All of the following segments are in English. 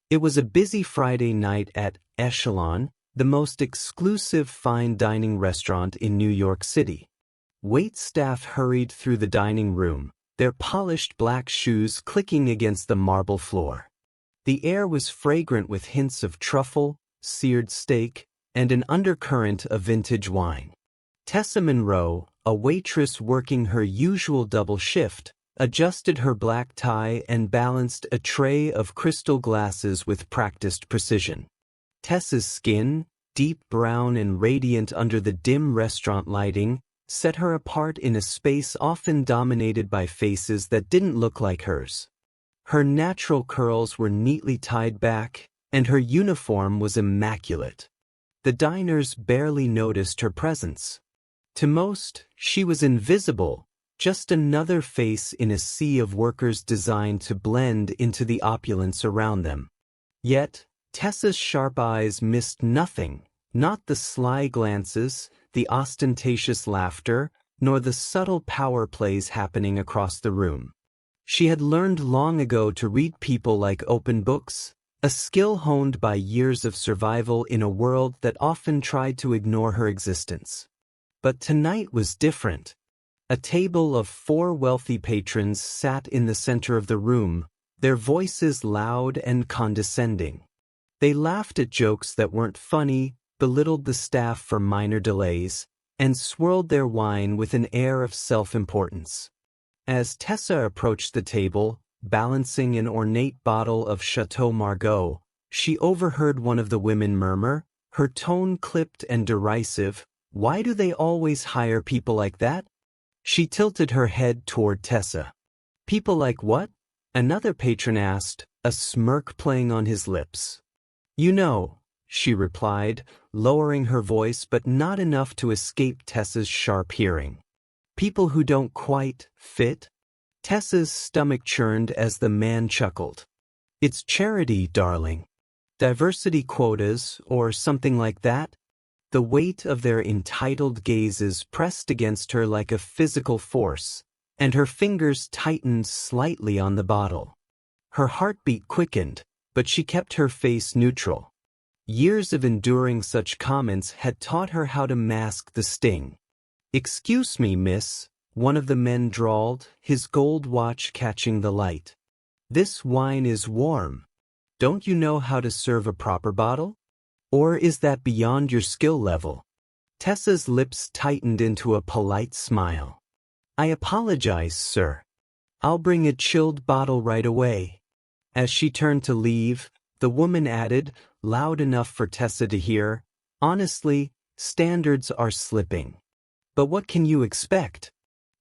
It was a busy Friday night at Echelon, the most exclusive fine dining restaurant in New York City. Waitstaff hurried through the dining room, their polished black shoes clicking against the marble floor. The air was fragrant with hints of truffle, seared steak, and an undercurrent of vintage wine. Tessa Monroe, a waitress working her usual double shift, adjusted her black tie and balanced a tray of crystal glasses with practiced precision. Tessa's skin, deep brown and radiant under the dim restaurant lighting, set her apart in a space often dominated by faces that didn't look like hers. Her natural curls were neatly tied back, and her uniform was immaculate. The diners barely noticed her presence. To most, she was invisible, just another face in a sea of workers designed to blend into the opulence around them. Yet, Tessa's sharp eyes missed nothing, not the sly glances, the ostentatious laughter, nor the subtle power plays happening across the room. She had learned long ago to read people like open books, a skill honed by years of survival in a world that often tried to ignore her existence. But tonight was different. A table of 4 wealthy patrons sat in the center of the room, their voices loud and condescending. They laughed at jokes that weren't funny, belittled the staff for minor delays, and swirled their wine with an air of self-importance. As Tessa approached the table, balancing an ornate bottle of Chateau Margaux, she overheard one of the women murmur, her tone clipped and derisive, "Why do they always hire people like that?" She tilted her head toward Tessa. "People like what?" another patron asked, a smirk playing on his lips. "You know," she replied, lowering her voice but not enough to escape Tessa's sharp hearing. "People who don't quite fit?" Tessa's stomach churned as the man chuckled. "It's charity, darling. Diversity quotas, or something like that?" The weight of their entitled gazes pressed against her like a physical force, and her fingers tightened slightly on the bottle. Her heartbeat quickened, but she kept her face neutral. Years of enduring such comments had taught her how to mask the sting. "Excuse me, miss," one of the men drawled, his gold watch catching the light. "This wine is warm. Don't you know how to serve a proper bottle? Or is that beyond your skill level?" Tessa's lips tightened into a polite smile. "I apologize, sir. I'll bring a chilled bottle right away." As she turned to leave, the woman added, loud enough for Tessa to hear, "Honestly, standards are slipping. But what can you expect?"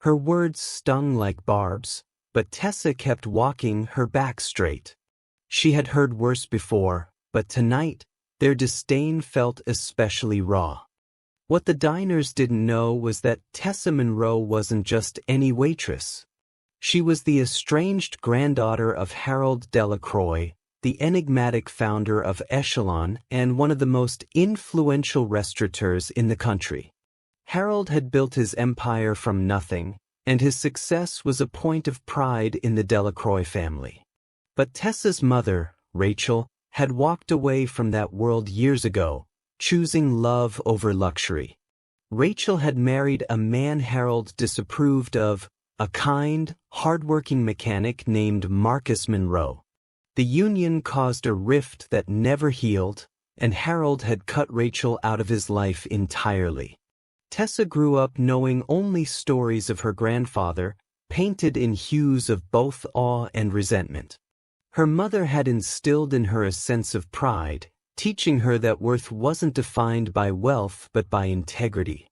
Her words stung like barbs, but Tessa kept walking, her back straight. She had heard worse before, but tonight, their disdain felt especially raw. What the diners didn't know was that Tessa Monroe wasn't just any waitress. She was the estranged granddaughter of Harold Delacroix, the enigmatic founder of Echelon and one of the most influential restaurateurs in the country. Harold had built his empire from nothing, and his success was a point of pride in the Delacroix family. But Tessa's mother, Rachel, had walked away from that world years ago, choosing love over luxury. Rachel had married a man Harold disapproved of, a kind, hard-working mechanic named Marcus Monroe. The union caused a rift that never healed, and Harold had cut Rachel out of his life entirely. Tessa grew up knowing only stories of her grandfather, painted in hues of both awe and resentment. Her mother had instilled in her a sense of pride, teaching her that worth wasn't defined by wealth but by integrity.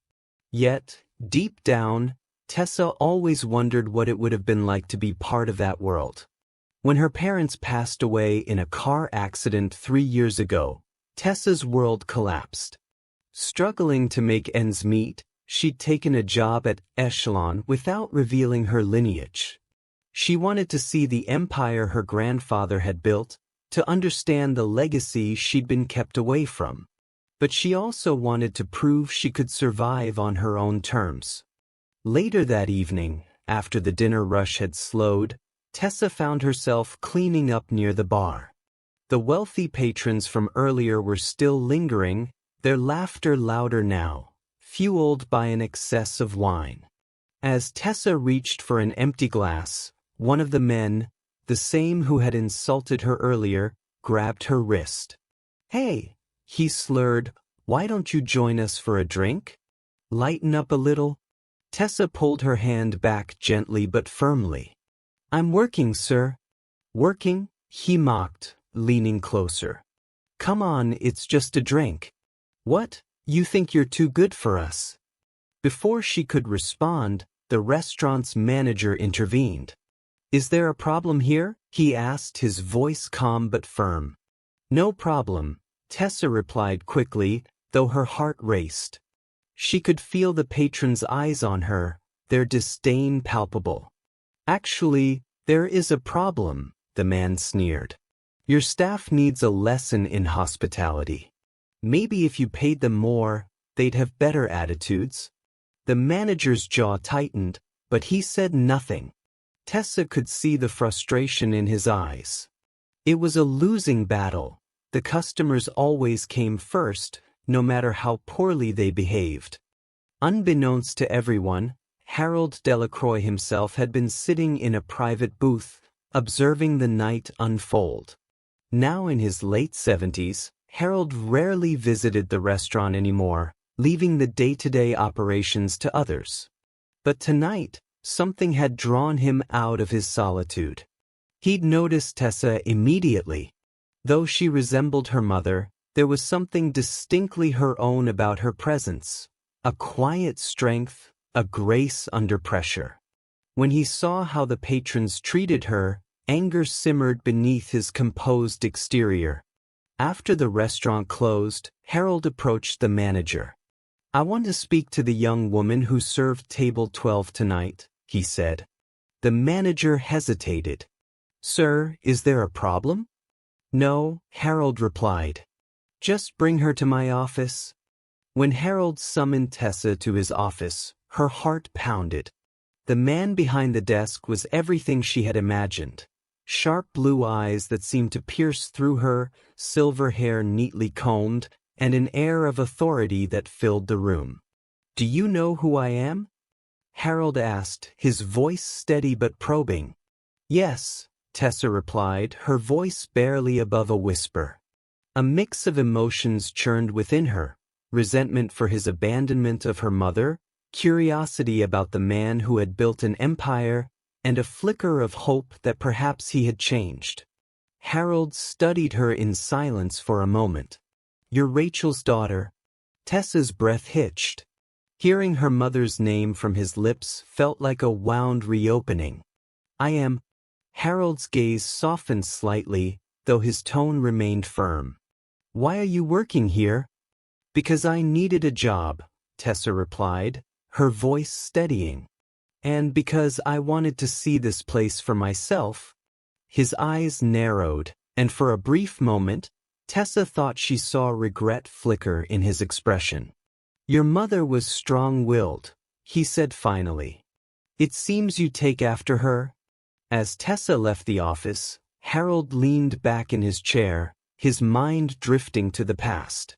Yet, deep down, Tessa always wondered what it would have been like to be part of that world. When her parents passed away in a car accident 3 years ago, Tessa's world collapsed. Struggling to make ends meet, she'd taken a job at Echelon without revealing her lineage. She wanted to see the empire her grandfather had built, to understand the legacy she'd been kept away from. But she also wanted to prove she could survive on her own terms. Later that evening, after the dinner rush had slowed, Tessa found herself cleaning up near the bar. The wealthy patrons from earlier were still lingering, their laughter louder now, fueled by an excess of wine. As Tessa reached for an empty glass, one of the men, the same who had insulted her earlier, grabbed her wrist. "Hey," he slurred, "why don't you join us for a drink? Lighten up a little?" Tessa pulled her hand back gently but firmly. "I'm working, sir." "Working?" he mocked, leaning closer. "Come on, it's just a drink." "What? You think you're too good for us?" Before she could respond, the restaurant's manager intervened. "Is there a problem here?" he asked, his voice calm but firm. "No problem," Tessa replied quickly, though her heart raced. She could feel the patrons' eyes on her, their disdain palpable. "Actually, there is a problem," the man sneered. "Your staff needs a lesson in hospitality. Maybe if you paid them more, they'd have better attitudes." The manager's jaw tightened, but he said nothing. Tessa could see the frustration in his eyes. It was a losing battle. The customers always came first, no matter how poorly they behaved. Unbeknownst to everyone, Harold Delacroix himself had been sitting in a private booth, observing the night unfold. Now in his late 70s, Harold rarely visited the restaurant anymore, leaving the day-to-day operations to others. But tonight, something had drawn him out of his solitude. He'd noticed Tessa immediately. Though she resembled her mother, there was something distinctly her own about her presence, a quiet strength, a grace under pressure. When he saw how the patrons treated her, anger simmered beneath his composed exterior. After the restaurant closed, Harold approached the manager. "I want to speak to the young woman who served table 12 tonight," he said. The manager hesitated. "Sir, is there a problem?" "No," Harold replied. "Just bring her to my office." When Harold summoned Tessa to his office, her heart pounded. The man behind the desk was everything she had imagined. Sharp blue eyes that seemed to pierce through her, silver hair neatly combed, and an air of authority that filled the room. "Do you know who I am?" Harold asked, his voice steady but probing. "Yes," Tessa replied, her voice barely above a whisper. A mix of emotions churned within her, resentment for his abandonment of her mother, curiosity about the man who had built an empire, and a flicker of hope that perhaps he had changed. Harold studied her in silence for a moment. "You're Rachel's daughter." Tessa's breath hitched. Hearing her mother's name from his lips felt like a wound reopening. "I am." Harold's gaze softened slightly, though his tone remained firm. "Why are you working here?" "Because I needed a job," Tessa replied, her voice steadying. "And because I wanted to see this place for myself." His eyes narrowed, and for a brief moment, Tessa thought she saw regret flicker in his expression. "Your mother was strong-willed," he said finally. "It seems you take after her." As Tessa left the office, Harold leaned back in his chair, his mind drifting to the past.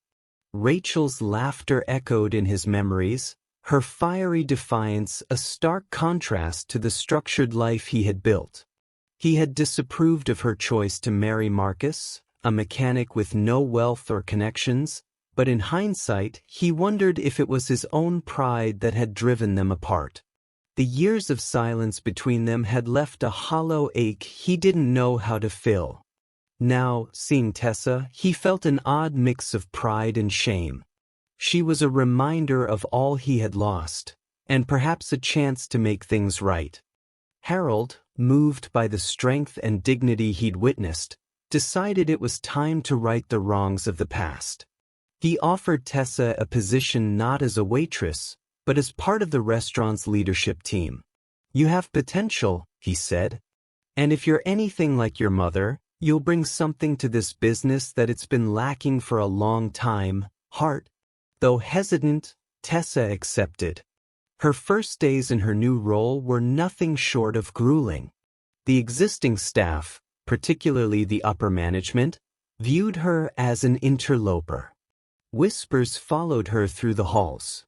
Rachel's laughter echoed in his memories, her fiery defiance a stark contrast to the structured life he had built. He had disapproved of her choice to marry Marcus, a mechanic with no wealth or connections, but in hindsight he wondered if it was his own pride that had driven them apart. The years of silence between them had left a hollow ache he didn't know how to fill. Now, seeing Tessa, he felt an odd mix of pride and shame. She was a reminder of all he had lost, and perhaps a chance to make things right. Harold, moved by the strength and dignity he'd witnessed, decided it was time to right the wrongs of the past. He offered Tessa a position not as a waitress, but as part of the restaurant's leadership team. "You have potential," he said. "And if you're anything like your mother, you'll bring something to this business that it's been lacking for a long time, heart." Though hesitant, Tessa accepted. Her first days in her new role were nothing short of grueling. The existing staff, particularly the upper management, viewed her as an interloper. Whispers followed her through the halls.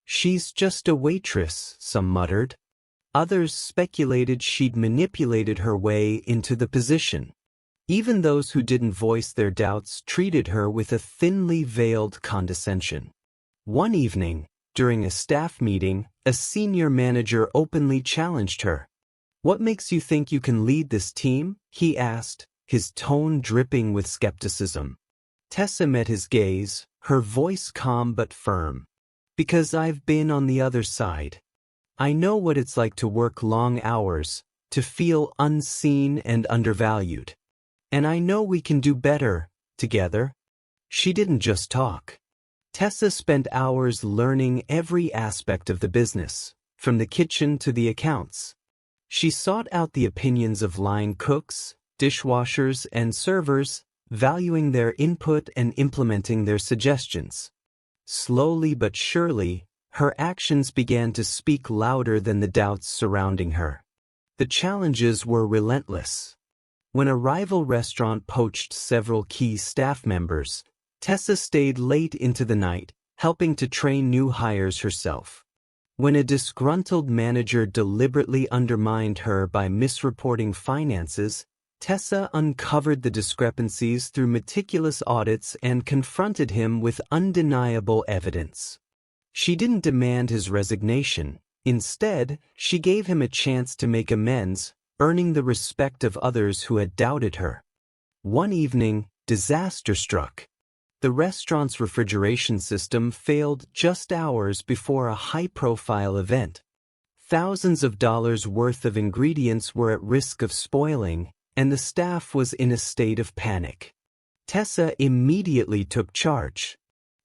"She's just a waitress," some muttered. Others speculated she'd manipulated her way into the position. Even those who didn't voice their doubts treated her with a thinly veiled condescension. One evening, during a staff meeting, a senior manager openly challenged her. "What makes you think you can lead this team?" he asked, his tone dripping with skepticism. Tessa met his gaze, her voice calm but firm. "Because I've been on the other side. I know what it's like to work long hours, to feel unseen and undervalued. And I know we can do better, together." She didn't just talk. Tessa spent hours learning every aspect of the business, from the kitchen to the accounts. She sought out the opinions of line cooks, dishwashers, and servers, valuing their input and implementing their suggestions. Slowly but surely, her actions began to speak louder than the doubts surrounding her. The challenges were relentless. When a rival restaurant poached several key staff members, Tessa stayed late into the night, helping to train new hires herself. When a disgruntled manager deliberately undermined her by misreporting finances, Tessa uncovered the discrepancies through meticulous audits and confronted him with undeniable evidence. She didn't demand his resignation. Instead, she gave him a chance to make amends, earning the respect of others who had doubted her. One evening, disaster struck. The restaurant's refrigeration system failed just hours before a high-profile event. Thousands of dollars worth of ingredients were at risk of spoiling, and the staff was in a state of panic. Tessa immediately took charge.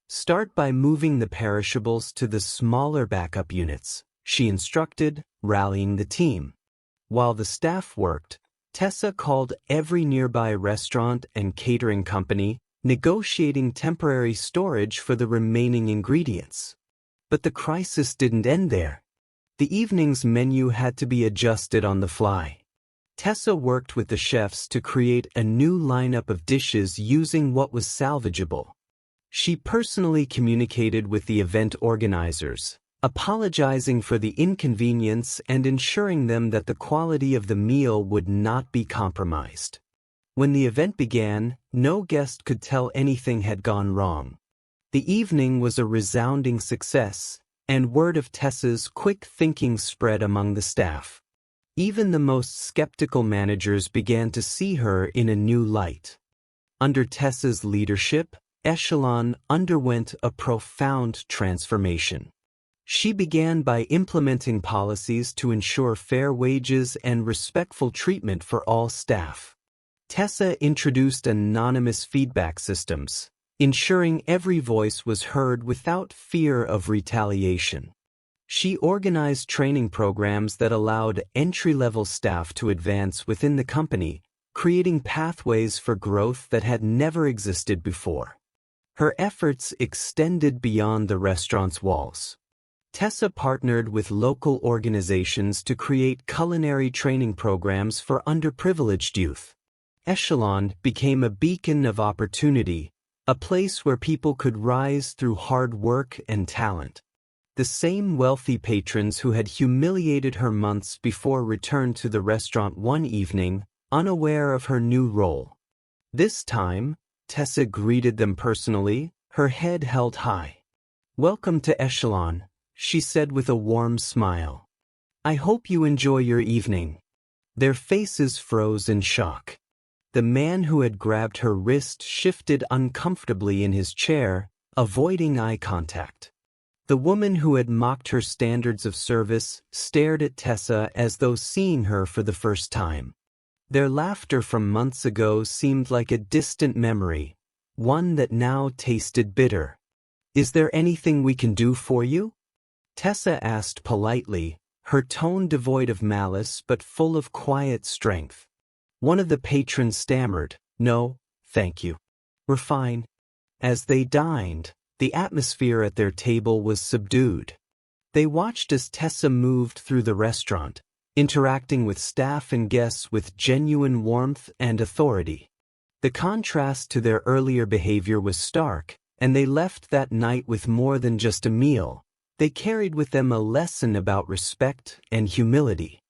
"Start by moving the perishables to the smaller backup units," she instructed, rallying the team. While the staff worked, Tessa called every nearby restaurant and catering company, negotiating temporary storage for the remaining ingredients. But the crisis didn't end there. The evening's menu had to be adjusted on the fly. Tessa worked with the chefs to create a new lineup of dishes using what was salvageable. She personally communicated with the event organizers, apologizing for the inconvenience and ensuring them that the quality of the meal would not be compromised. When the event began, no guest could tell anything had gone wrong. The evening was a resounding success, and word of Tessa's quick thinking spread among the staff. Even the most skeptical managers began to see her in a new light. Under Tessa's leadership, Echelon underwent a profound transformation. She began by implementing policies to ensure fair wages and respectful treatment for all staff. Tessa introduced anonymous feedback systems, ensuring every voice was heard without fear of retaliation. She organized training programs that allowed entry-level staff to advance within the company, creating pathways for growth that had never existed before. Her efforts extended beyond the restaurant's walls. Tessa partnered with local organizations to create culinary training programs for underprivileged youth. Echelon became a beacon of opportunity, a place where people could rise through hard work and talent. The same wealthy patrons who had humiliated her months before returned to the restaurant one evening, unaware of her new role. This time, Tessa greeted them personally, her head held high. "Welcome to Echelon," she said with a warm smile. "I hope you enjoy your evening." Their faces froze in shock. The man who had grabbed her wrist shifted uncomfortably in his chair, avoiding eye contact. The woman who had mocked her standards of service stared at Tessa as though seeing her for the first time. Their laughter from months ago seemed like a distant memory, one that now tasted bitter. "Is there anything we can do for you?" Tessa asked politely, her tone devoid of malice but full of quiet strength. One of the patrons stammered, "No, thank you. We're fine." As they dined, the atmosphere at their table was subdued. They watched as Tessa moved through the restaurant, interacting with staff and guests with genuine warmth and authority. The contrast to their earlier behavior was stark, and they left that night with more than just a meal. They carried with them a lesson about respect and humility.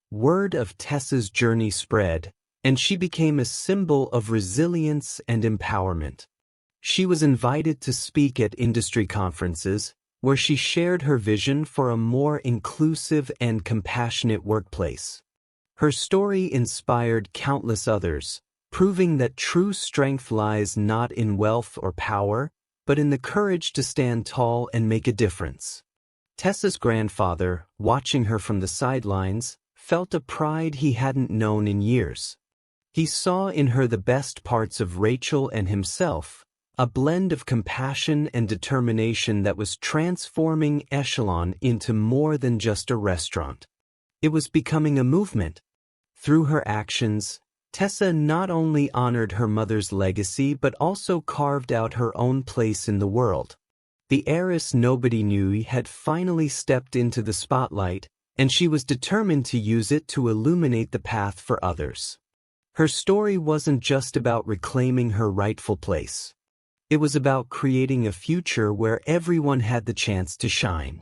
Word of Tessa's journey spread, and she became a symbol of resilience and empowerment. She was invited to speak at industry conferences, where she shared her vision for a more inclusive and compassionate workplace. Her story inspired countless others, proving that true strength lies not in wealth or power, but in the courage to stand tall and make a difference. Tessa's grandfather, watching her from the sidelines, felt a pride he hadn't known in years. He saw in her the best parts of Rachel and himself, a blend of compassion and determination that was transforming Echelon into more than just a restaurant. It was becoming a movement. Through her actions, Tessa not only honored her mother's legacy but also carved out her own place in the world. The heiress nobody knew had finally stepped into the spotlight, and she was determined to use it to illuminate the path for others. Her story wasn't just about reclaiming her rightful place. It was about creating a future where everyone had the chance to shine.